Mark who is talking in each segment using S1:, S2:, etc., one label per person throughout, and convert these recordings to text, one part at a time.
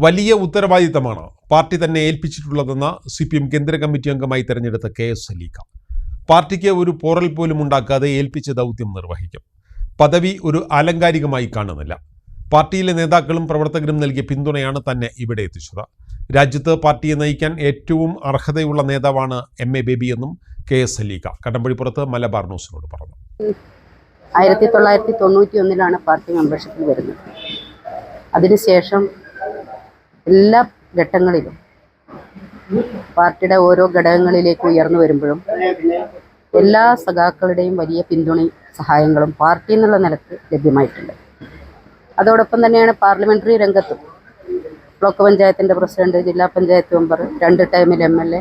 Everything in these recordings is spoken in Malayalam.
S1: വലിയ ഉത്തരവാദിത്തമാണ് പാർട്ടി തന്നെ ഏൽപ്പിച്ചിട്ടുള്ളതെന്ന് CPM കേന്ദ്ര കമ്മിറ്റി അംഗമായി തെരഞ്ഞെടുത്ത KS സലീഖ. പാർട്ടിക്ക് ഒരു പോറൽ പോലും ഉണ്ടാക്കാതെ ഏൽപ്പിച്ച ദൗത്യം നിർവഹിക്കും. പദവി ഒരു ആലങ്കാരികമായി കാണുന്നില്ല. പാർട്ടിയിലെ നേതാക്കളും പ്രവർത്തകരും നൽകിയ പിന്തുണയാണ് തന്നെ ഇവിടെ എത്തിച്ചത്. രാജ്യത്ത് പാർട്ടിയെ നയിക്കാൻ ഏറ്റവും അർഹതയുള്ള നേതാവാണ് MA ബേബി എന്നും KS സലീഖ കടമ്പഴിപ്പുറത്ത് മലബാർ ന്യൂസിനോട് പറഞ്ഞു.
S2: 1991 പാർട്ടി മെമ്പർഷിപ്പിൽ വരുന്നത്. അതിനുശേഷം എല്ലാ ഘട്ടങ്ങളിലും പാർട്ടിയുടെ ഓരോ ഘടകങ്ങളിലേക്ക് ഉയർന്നു വരുമ്പോഴും എല്ലാ സഖാക്കളുടെയും വലിയ പിന്തുണയും സഹായങ്ങളും പാർട്ടി എന്നുള്ള നിലക്ക് ലഭ്യമായിട്ടുണ്ട്. അതോടൊപ്പം തന്നെയാണ് പാർലമെൻ്ററി രംഗത്തും ബ്ലോക്ക് പഞ്ചായത്തിൻ്റെ പ്രസിഡന്റ്, ജില്ലാ പഞ്ചായത്ത് മെമ്പർ, 2 ടൈമിൽ MLA,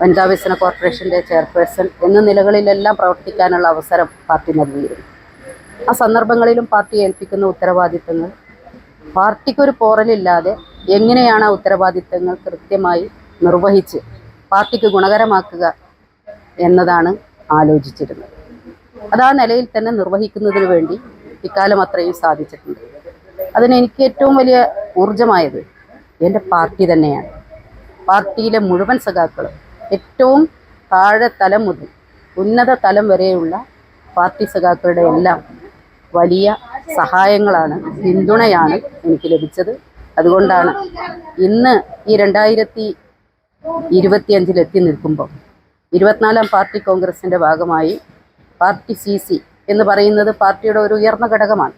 S2: വനിതാ വികസന കോർപ്പറേഷൻ്റെ ചെയർപേഴ്സൺ എന്ന നിലകളിലെല്ലാം പ്രവർത്തിക്കാനുള്ള അവസരം പാർട്ടി നൽകിയിരുന്നു. ആ സന്ദർഭങ്ങളിലും പാർട്ടി ഏൽപ്പിക്കുന്ന ഉത്തരവാദിത്തങ്ങൾ പാർട്ടിക്കൊരു പോറലില്ലാതെ എങ്ങനെയാണ് ആ ഉത്തരവാദിത്തങ്ങൾ കൃത്യമായി നിർവഹിച്ച് പാർട്ടിക്ക് ഗുണകരമാക്കുക എന്നതാണ് ആലോചിച്ചിരുന്നത്. അത് ആ നിലയിൽ തന്നെ നിർവഹിക്കുന്നതിന് വേണ്ടി ഇക്കാലം അത്രയും സാധിച്ചിട്ടുണ്ട്. അതിന് എനിക്ക് ഏറ്റവും വലിയ ഊർജമായത് എൻ്റെ പാർട്ടി തന്നെയാണ്. പാർട്ടിയിലെ മുഴുവൻ സഖാക്കളും ഏറ്റവും താഴെ തലം മുതൽ ഉന്നത തലം വരെയുള്ള പാർട്ടി സഖാക്കളുടെ എല്ലാം വലിയ സഹായങ്ങളാണ്, പിന്തുണയാണ് എനിക്ക് ലഭിച്ചത്. അതുകൊണ്ടാണ് ഇന്ന് ഈ 2025 എത്തി നിൽക്കുമ്പോൾ 24ാം പാർട്ടി കോൺഗ്രസിൻ്റെ ഭാഗമായി പാർട്ടി CC എന്ന് പറയുന്നത് പാർട്ടിയുടെ ഒരു ഉയർന്ന ഘടകമാണ്.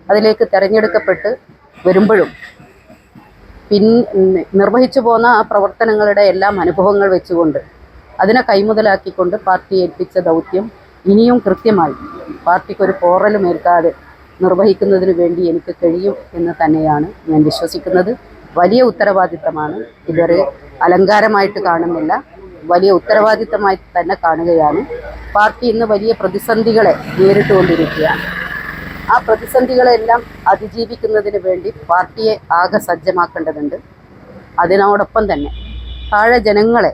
S2: അതിലേക്ക് തിരഞ്ഞെടുക്കപ്പെട്ട് വരുമ്പോഴും നിർവഹിച്ചു പോന്ന ആ പ്രവർത്തനങ്ങളുടെ എല്ലാം അനുഭവങ്ങൾ വെച്ചുകൊണ്ട് അതിനെ കൈമുതലാക്കിക്കൊണ്ട് പാർട്ടി ഏൽപ്പിച്ച ദൗത്യം ഇനിയും കൃത്യമായി പാർട്ടിക്കൊരു പോറലും ഏൽക്കാതെ നിർവഹിക്കുന്നതിന് വേണ്ടി എനിക്ക് കഴിയും എന്ന് തന്നെയാണ് ഞാൻ വിശ്വസിക്കുന്നത്. വലിയ ഉത്തരവാദിത്തമാണ്. ഇതൊരു അലങ്കാരമായിട്ട് കാണുന്നില്ല, വലിയ ഉത്തരവാദിത്തമായി തന്നെ കാണുകയാണ്. പാർട്ടി ഇന്ന് വലിയ പ്രതിസന്ധികളെ നേരിട്ടുകൊണ്ടിരിക്കുകയാണ്. ആ പ്രതിസന്ധികളെല്ലാം അതിജീവിക്കുന്നതിന് വേണ്ടി പാർട്ടിയെ ആകെ സജ്ജമാക്കേണ്ടതുണ്ട്. അതിനോടൊപ്പം തന്നെ താഴെ ജനങ്ങളെ,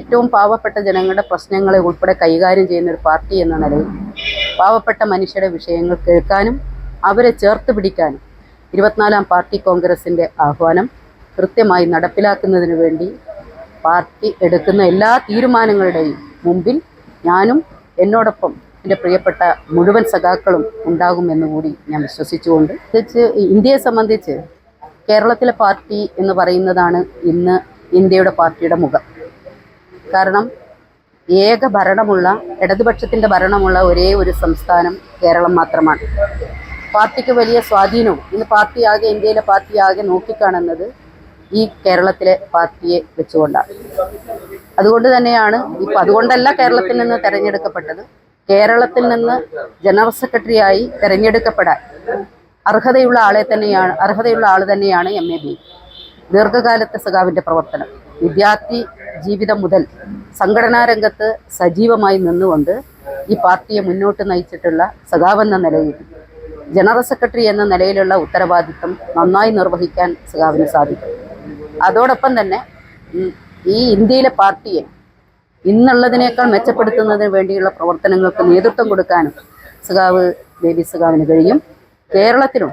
S2: ഏറ്റവും പാവപ്പെട്ട ജനങ്ങളുടെ പ്രശ്നങ്ങളെ ഉൾപ്പെടെ കൈകാര്യം ചെയ്യുന്ന ഒരു പാർട്ടി എന്ന നിലയിൽ പാവപ്പെട്ട മനുഷ്യരുടെ വിഷയങ്ങൾ കേൾക്കാനും അവരെ ചേർത്ത് പിടിക്കാനും 24ാം പാർട്ടി കോൺഗ്രസിൻ്റെ ആഹ്വാനം കൃത്യമായി നടപ്പിലാക്കുന്നതിന് വേണ്ടി പാർട്ടി എടുക്കുന്ന എല്ലാ തീരുമാനങ്ങളുടെയും മുമ്പിൽ ഞാനും എന്നോടൊപ്പം എൻ്റെ പ്രിയപ്പെട്ട മുഴുവൻ സഖാക്കളും ഉണ്ടാകുമെന്ന് കൂടി ഞാൻ വിശ്വസിച്ചുകൊണ്ട് ഇന്ത്യയെ സംബന്ധിച്ച് കേരളത്തിലെ പാർട്ടി എന്ന് പറയുന്നതാണ് ഇന്ന് ഇന്ത്യയുടെ പാർട്ടിയുടെ മുഖം. കാരണം ഏക ഭരണമുള്ള, ഇടതുപക്ഷത്തിൻ്റെ ഭരണമുള്ള ഒരേ ഒരു സംസ്ഥാനം കേരളം മാത്രമാണ്. പാർട്ടിക്ക് വലിയ സ്വാധീനവും ഇന്ന് പാർട്ടിയാകെ, ഇന്ത്യയിലെ പാർട്ടിയാകെ നോക്കിക്കാണുന്നത് ഈ കേരളത്തിലെ പാർട്ടിയെ വെച്ചുകൊണ്ടാണ്. അതുകൊണ്ട് തന്നെയാണ് അതുകൊണ്ടല്ല കേരളത്തിൽ നിന്ന് തിരഞ്ഞെടുക്കപ്പെട്ടത്. കേരളത്തിൽ നിന്ന് ജനറൽ സെക്രട്ടറിയായി തിരഞ്ഞെടുക്കപ്പെടാൻ അർഹതയുള്ള ആൾ തന്നെയാണ് MA ബേബി. ദീർഘകാലത്തെ സഖാവിൻ്റെ പ്രവർത്തനം, വിദ്യാർത്ഥി ജീവിതം മുതൽ സംഘടനാ രംഗത്ത് സജീവമായി നിന്നുകൊണ്ട് ഈ പാർട്ടിയെ മുന്നോട്ട് നയിച്ചിട്ടുള്ള സഖാവെന്ന നിലയിൽ ജനറൽ സെക്രട്ടറി എന്ന നിലയിലുള്ള ഉത്തരവാദിത്വം നന്നായി നിർവഹിക്കാൻ സഖാവിന് സാധിക്കും. അതോടൊപ്പം തന്നെ ഈ ഇന്ത്യയിലെ പാർട്ടിയെ ഇന്നുള്ളതിനേക്കാൾ മെച്ചപ്പെടുത്തുന്നതിന് വേണ്ടിയുള്ള പ്രവർത്തനങ്ങൾക്ക് നേതൃത്വം കൊടുക്കാനും ബേബി സഖാവിന് കഴിയും. കേരളത്തിലും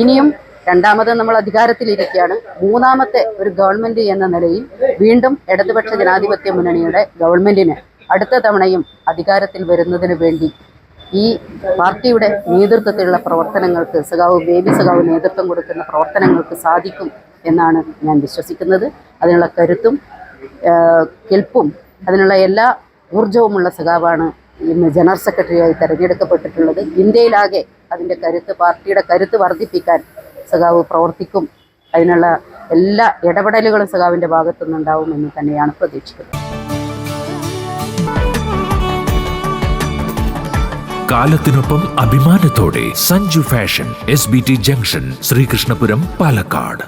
S2: ഇനിയും രണ്ടാമത് നമ്മൾ അധികാരത്തിലിരിക്കുകയാണ്. മൂന്നാമത്തെ ഒരു ഗവൺമെൻറ് എന്ന നിലയിൽ വീണ്ടും ഇടതുപക്ഷ ജനാധിപത്യ മുന്നണിയുടെ ഗവൺമെൻറ്റിന് അടുത്ത തവണയും അധികാരത്തിൽ വരുന്നതിന് വേണ്ടി ഈ പാർട്ടിയുടെ നേതൃത്വത്തിലുള്ള പ്രവർത്തനങ്ങൾക്ക് ബേബി സഖാവ് നേതൃത്വം കൊടുക്കുന്ന പ്രവർത്തനങ്ങൾക്ക് സാധിക്കും എന്നാണ് ഞാൻ വിശ്വസിക്കുന്നത്. അതിനുള്ള കരുത്തും കെൽപ്പും അതിനുള്ള എല്ലാ ഊർജവുമുള്ള സഖാവാണ് ഇന്ന് ജനറൽ സെക്രട്ടറിയായി തിരഞ്ഞെടുക്കപ്പെട്ടിട്ടുള്ളത്. ഇന്ത്യയിലാകെ അതിൻ്റെ പാർട്ടിയുടെ കരുത്ത് വർദ്ധിപ്പിക്കാൻ സഖാവ് പ്രവർത്തിക്കും. അതിനുള്ള എല്ലാ ഇടപെടലുകളും സഖാവിൻ്റെ ഭാഗത്തുനിന്നുണ്ടാവും എന്ന് തന്നെയാണ് പ്രതീക്ഷിക്കുന്നത്.
S3: കാലത്തിനൊപ്പം അഭിമാനത്തോടെ Sanju fashion, SBT junction, Sreekrishnapuram, Palakkad.